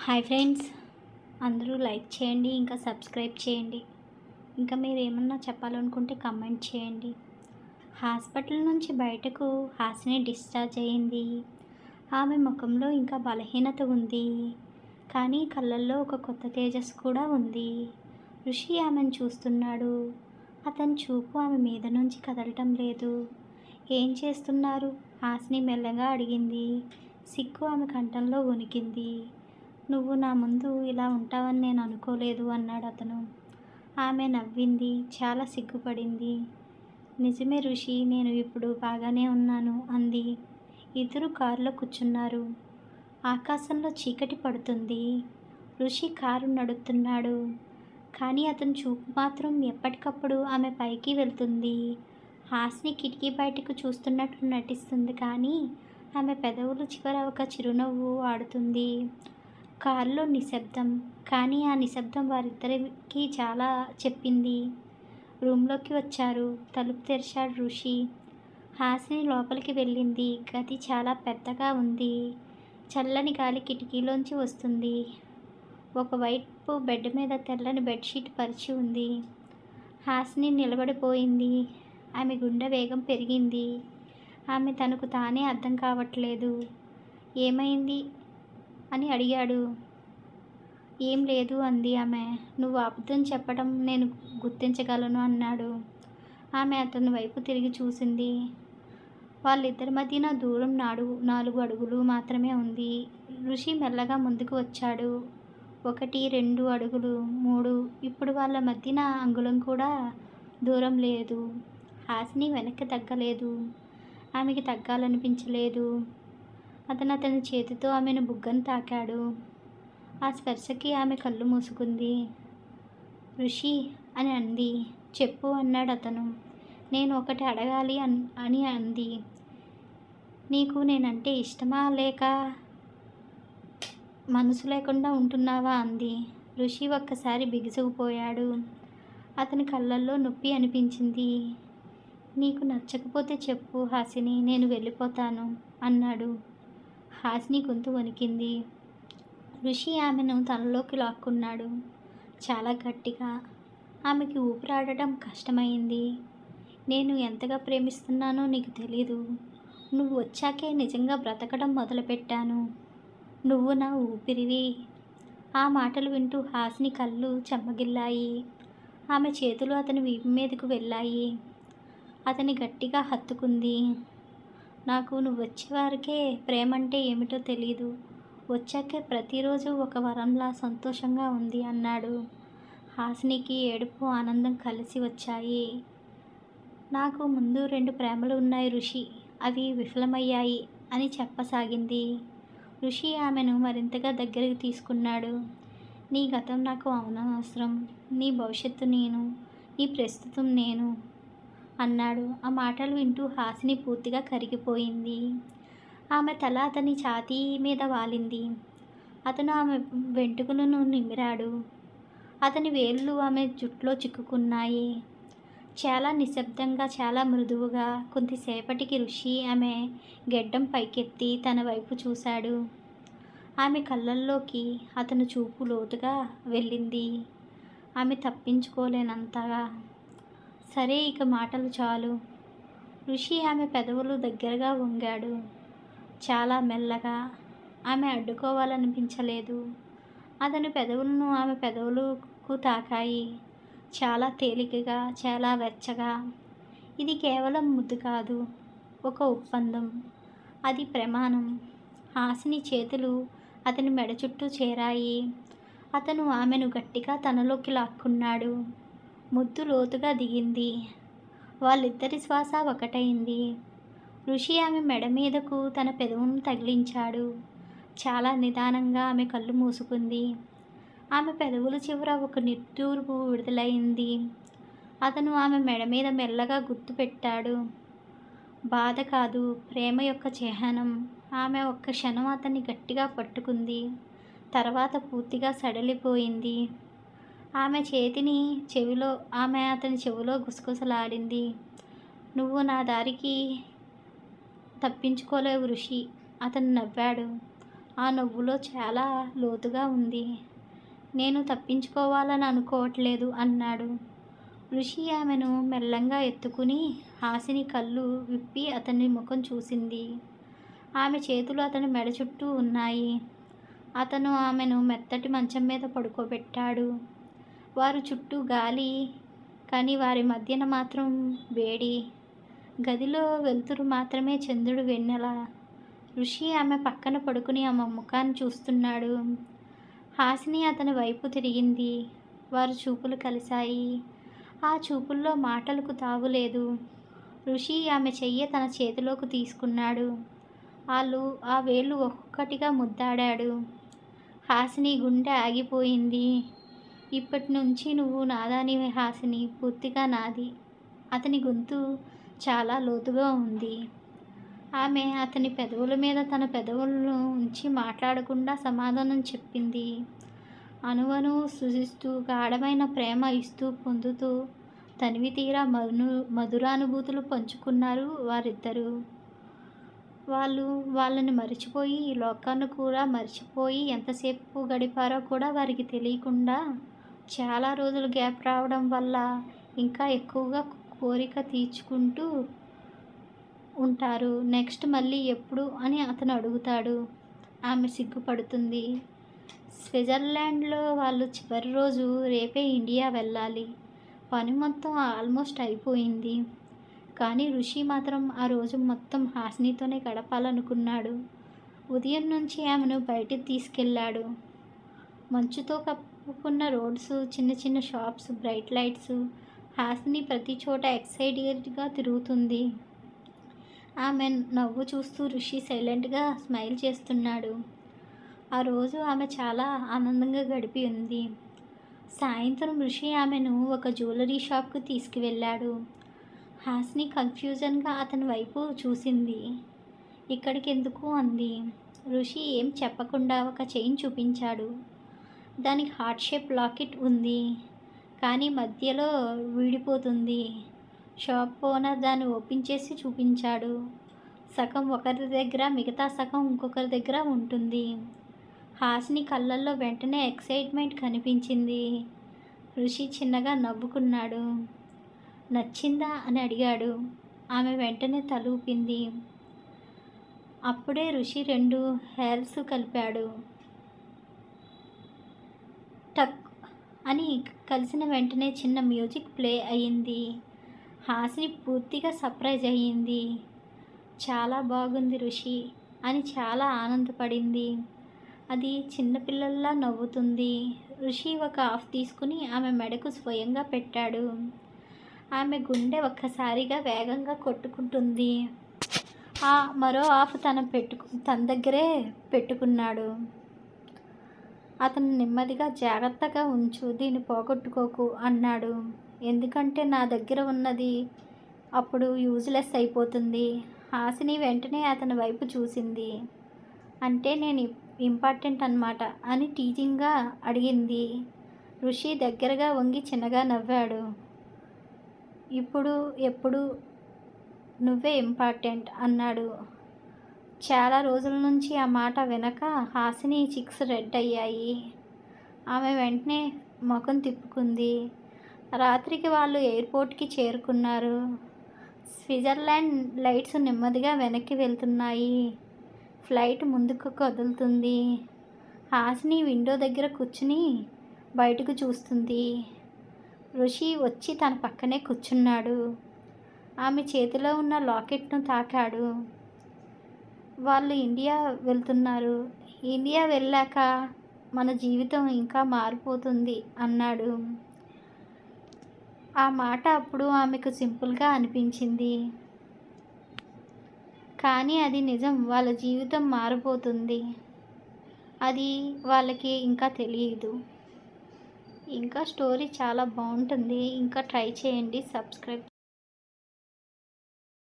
Hi friends, అందరూ like చేయండి, ఇంకా సబ్స్క్రైబ్ చేయండి. ఇంకా మీరు ఏమన్నా చెప్పాలనుకుంటే కమెంట్ చేయండి. హాస్పిటల్ నుంచి బయటకు హాసిని డిశ్చార్జ్ అయ్యింది. ఆమె ముఖంలో ఇంకా బలహీనత ఉంది, కానీ కళ్ళల్లో ఒక కొత్త తేజస్సు కూడా ఉంది. ఋషి ఆమెను చూస్తున్నాడు. అతని చూపు ఆమె మీద నుంచి కదలటం లేదు. ఏం చేస్తున్నారు? హాసిని మెల్లగా అడిగింది. సిగ్గు ఆమె కంఠంలో వణికింది. నువ్వు నా ముందు ఇలా ఉంటావని నేను అనుకోలేదు అన్నాడు అతను. ఆమె నవ్వింది, చాలా సిగ్గుపడింది. నిజమే ఋషి, నేను ఇప్పుడు బాగానే ఉన్నాను అంది. ఇద్దరు కారులో కూర్చున్నారు. ఆకాశంలో చీకటి పడుతుంది. ఋషి కారు నడుపుతున్నాడు, కానీ అతని చూపు మాత్రం ఎప్పటికప్పుడు ఆమె పైకి వెళ్తుంది. హాసిని కిటికీ బయటకు చూస్తున్నట్టు నటిస్తుంది, కానీ ఆమె పెదవులు చివర ఒక చిరునవ్వు ఆడుతుంది. కారులో నిశ్శబ్దం, కానీ ఆ నిశ్శబ్దం వారిద్దరికి చాలా చెప్పింది. రూమ్లోకి వచ్చారు. తలుపు తెరిచాడు ఋషి. హాసిని లోపలికి వెళ్ళింది. గది చాలా పెద్దగా ఉంది. చల్లని గాలి కిటికీలోంచి వస్తుంది. ఒకవైపు బెడ్ మీద తెల్లని బెడ్షీట్ పరిచి ఉంది. హాసిని నిలబడిపోయింది. ఆమె గుండె వేగం పెరిగింది. ఆమె తనకు తానే అర్థం కావట్లేదు. ఏమైంది అని అడిగాడు. ఏం లేదు అంది ఆమె. నువ్వు అబద్ధం చెప్పడం నేను గుర్తించగలను అన్నాడు. ఆమె అతని వైపు తిరిగి చూసింది. వాళ్ళిద్దరి మధ్యన దూరం 4 అడుగులు మాత్రమే ఉంది. ఋషి మెల్లగా ముందుకు వచ్చాడు. 1, 2 అడుగులు, 3. ఇప్పుడు వాళ్ళ మధ్యన అంగుళం కూడా దూరం లేదు. హాసిని వెనక్కి తగ్గలేదు. ఆమెకి తగ్గాలనిపించలేదు. అతని చేతితో ఆమెను బుగ్గను తాకాడు. ఆ స్పర్శకి ఆమె కళ్ళు మూసుకుంది. ఋషి అని అంది. చెప్పు అన్నాడు అతను. నేను ఒకటి అడగాలి అని అంది. నీకు నేనంటే ఇష్టమా, లేక మనసు లేకుండా ఉంటున్నావా అంది. ఋషి ఒక్కసారి బిగుసుకుపోయాడు. అతని కళ్ళల్లో నొప్పి అనిపించింది. నీకు నచ్చకపోతే చెప్పు హాసిని, నేను వెళ్ళిపోతాను అన్నాడు. హాసిని గొంతు వణికింది. ఋషి ఆమెను తనలోకి లాక్కున్నాడు, చాలా గట్టిగా. ఆమెకి ఊపిరాడటం కష్టమైంది. నేను ఎంతగా ప్రేమిస్తున్నానో నీకు తెలీదు. నువ్వు వచ్చాకే నిజంగా బ్రతకడం మొదలుపెట్టాను. నువ్వు నా ఊపిరివి. ఆ మాటలు వింటూ హాసిని కళ్ళు చెమ్మగిల్లాయి. ఆమె చేతులు అతని వీపు మీదకు వెళ్ళాయి. అతని గట్టిగా హత్తుకుంది. నాకు నువ్వు వచ్చేవారికే ప్రేమంటే ఏమిటో తెలీదు. వచ్చాకే ప్రతిరోజు ఒక వరంలా సంతోషంగా ఉంది అన్నాడు. హాసినికి ఏడుపు, ఆనందం కలిసి వచ్చాయి. నాకు ముందు 2 ప్రేమలు ఉన్నాయి ఋషి, అవి విఫలమయ్యాయి అని చెప్పసాగింది. ఋషి ఆమెను మరింతగా దగ్గరికి తీసుకున్నాడు. నీ గతం నాకు అనవసరం. నీ భవిష్యత్తు నేను, నీ ప్రస్తుతం నేను అన్నాడు. ఆ మాటలు వింటూ హాసిని పూర్తిగా కరిగిపోయింది. ఆమె తల అతని ఛాతీ మీద వాలింది. అతను ఆమె వెంట్రుకలను నిమిరాడు. అతని వేళ్ళు ఆమె జుట్టులో చిక్కుకున్నాయి. చాలా నిశ్శబ్దంగా, చాలా మృదువుగా. కొంతసేపటికి ఋషి ఆమె గెడ్డం పైకెత్తి తన వైపు చూశాడు. ఆమె కళ్ళల్లోకి అతను చూపు లోతుగా వెళ్ళింది, ఆమె తప్పించుకోలేనంతగా. సరే, ఇక మాటలు చాలు. ఋషి ఆమె పెదవులు దగ్గరగా వంగాడు, చాలా మెల్లగా. ఆమె అడ్డుకోవాలనిపించలేదు. అతని పెదవులను ఆమె పెదవులకు తాకాయి, చాలా తేలికగా, చాలా వెచ్చగా. ఇది కేవలం ముద్దు కాదు, ఒక ఒప్పందం. అది ప్రమాణం. హాసిని చేతులు అతని మెడ చుట్టూ చేరాయి. అతను ఆమెను గట్టిగా తనలోకి లాక్కున్నాడు. ముద్దు లోతుగా దిగింది. వాళ్ళిద్దరి శ్వాస ఒకటైంది. ఋషి ఆమె మెడ మీదకు తన పెదవులను తగిలించాడు. చాలా నిదానంగా ఆమె కళ్ళు మూసుకుంది. ఆమె పెదవుల చివర ఒక నిట్టూర్పు విడుదలైంది. అతను ఆమె మెడ మీద మెల్లగా గుర్తు పెట్టాడు. బాధ కాదు, ప్రేమ యొక్క చిహ్నం. ఆమె ఒక్క క్షణం అతన్ని గట్టిగా పట్టుకుంది, తర్వాత పూర్తిగా సడలిపోయింది. ఆమె అతని చెవిలో గుసగుసలాడింది. నువ్వు నా దారికి తప్పించుకోలేవు ఋషి. అతను నవ్వాడు. ఆ నవ్వులో చాలా లోతుగా ఉంది. నేను తప్పించుకోవాలని అనుకోవట్లేదు అన్నాడు. ఋషి ఆమెను మెల్లంగా ఎత్తుకుని హాసిని కళ్ళు విప్పి అతని ముఖం చూసింది. ఆమె చేతులు అతని మెడ చుట్టూ ఉన్నాయి. అతను ఆమెను మెత్తటి మంచం మీద పడుకోబెట్టాడు. వారు చుట్టూ గాలి, కానీ వారి మధ్యన మాత్రం వేడి. గదిలో వెలుతురు మాత్రమే చంద్రుడు వెన్నెల. ఋషి ఆమె పక్కన పడుకుని ఆమె ముఖాన్ని చూస్తున్నాడు. హాసిని అతని వైపు తిరిగింది. వారు చూపులు కలిశాయి. ఆ చూపుల్లో మాటలకు తావులేదు. ఋషి ఆమె చెయ్యి తన చేతిలోకి తీసుకున్నాడు. ఆ వేళ్ళు ఒక్కొక్కటిగా ముద్దాడాడు. హాసిని గుండె ఆగిపోయింది. ఇప్పటి నుంచి నువ్వు నాదానివే హాసిని, పూర్తిగా నాది. అతని గొంతు చాలా లోతుగా ఉంది. ఆమె అతని పెదవుల మీద తన పెదవులను ఉంచి మాట్లాడకుండా సమాధానం చెప్పింది. అణువణు సృజిస్తూ గాఢమైన ప్రేమ ఇస్తూ పొందుతూ తనివి తీరా మధురానుభూతులు పంచుకున్నారు వారిద్దరూ. వాళ్ళని మరిచిపోయి, ఈ లోకాన్ని కూడా మర్చిపోయి ఎంతసేపు గడిపారో కూడా వారికి తెలియకుండా చాలా రోజులు గ్యాప్ రావడం వల్ల ఇంకా ఎక్కువగా కోరిక తీర్చుకుంటూ ఉంటారు. నెక్స్ట్ మళ్ళీ ఎప్పుడు అని అతను అడుగుతాడు. ఆమె సిగ్గుపడుతుంది. స్విట్జర్లాండ్లో వాళ్ళు చివరి రోజు రేపే ఇండియా వెళ్ళాలి. పని మొత్తం ఆల్మోస్ట్ అయిపోయింది. కానీ ఋషి మాత్రం ఆ రోజు మొత్తం హాసినితోనే గడపాలనుకున్నాడు. ఉదయం నుంచి ఆమెను బయటికి తీసుకెళ్ళాడు. మంచుతో కప్పుకున్న రోడ్స్, చిన్న చిన్న షాప్స్, బ్రైట్ లైట్స్. హాసిని ప్రతి చోట ఎక్సైటెడ్గా తిరుగుతుంది. ఆమె నవ్వు చూస్తూ ఋషి సైలెంట్గా స్మైల్ చేస్తున్నాడు. ఆ రోజు ఆమె చాలా ఆనందంగా గడిపి ఉంది. సాయంత్రం ఋషి ఆమెను ఒక జ్యువెలరీ షాప్కు తీసుకువెళ్ళాడు. హాసిని కన్ఫ్యూజన్గా అతని వైపు చూసింది. ఇక్కడికి ఎందుకు అంది. ఋషి ఏం చెప్పకుండా ఒక చైన్ చూపించాడు. దానికి హార్ట్ షేప్ లాకెట్ ఉంది, కానీ మధ్యలో విడిపోతుంది. షాప్ ఓనర్ దాన్ని ఓపెన్ చేసి చూపించాడు. సగం ఒకరి దగ్గర, మిగతా సగం ఇంకొకరి దగ్గర ఉంటుంది. హాసిని కళ్ళల్లో వెంటనే ఎక్సైట్మెంట్ కనిపించింది. ఋషి చిన్నగా నవ్వుకున్నాడు. నచ్చిందా అని అడిగాడు. ఆమె వెంటనే తల ఊపింది. అప్పుడే ఋషి 2 హెయిర్స్ కలిపాడు. టక్ అని కలిసిన వెంటనే చిన్న మ్యూజిక్ ప్లే అయ్యింది. హాసిని పూర్తిగా సర్ప్రైజ్ అయ్యింది. చాలా బాగుంది ఋషి అని చాలా ఆనందపడింది. అది చిన్నపిల్లల్లా నవ్వుతుంది. ఋషి ఒక హాఫ్ తీసుకుని ఆమె మెడకు స్వయంగా పెట్టాడు. ఆమె గుండె ఒక్కసారిగా వేగంగా కొట్టుకుంటుంది. మరో హాఫ్ తన దగ్గరే పెట్టుకున్నాడు. అతను నెమ్మదిగా జాగ్రత్తగా ఉంచు, దీన్ని పోగొట్టుకోకు అన్నాడు. ఎందుకంటే నా దగ్గర ఉన్నది అప్పుడు యూజ్లెస్ అయిపోతుంది. హాసిని వెంటనే అతని వైపు చూసింది. అంటే నేను ఇంపార్టెంట్ అన్నమాట అని టీజింగ్గా అడిగింది. ఋషి దగ్గరగా వంగి చిన్నగా నవ్వాడు. ఇప్పుడు ఎప్పుడు నువ్వే ఇంపార్టెంట్ అన్నాడు. చాలా రోజుల నుంచి ఆ మాట వినక హాసిని చిక్స్ రెడ్ అయ్యాయి. ఆమె వెంటనే ముఖం తిప్పుకుంది. రాత్రికి వాళ్ళు ఎయిర్పోర్ట్కి చేరుకున్నారు. స్విట్జర్లాండ్ లైట్స్ నెమ్మదిగా వెనక్కి వెళ్తున్నాయి. ఫ్లైట్ ముందుకు కదులుతుంది. హాసిని విండో దగ్గర కూర్చుని బయటకు చూస్తుంది. ఋషి వచ్చి తన పక్కనే కూర్చున్నాడు. ఆమె చేతిలో ఉన్న లాకెట్ను తాకాడు. వాళ్ళు ఇండియా వెళ్తున్నారు. ఇండియా వెళ్ళాక మన జీవితం ఇంకా మారిపోతుంది అన్నాడు. ఆ మాట అప్పుడు ఆమెకు సింపుల్గా అనిపించింది, కానీ అది నిజం. వాళ్ళ జీవితం మారిపోతుంది. అది వాళ్ళకి ఇంకా తెలియదు. ఇంకా స్టోరీ చాలా బాగుంటుంది. ఇంకా ట్రై చేయండి. సబ్స్క్రైబ్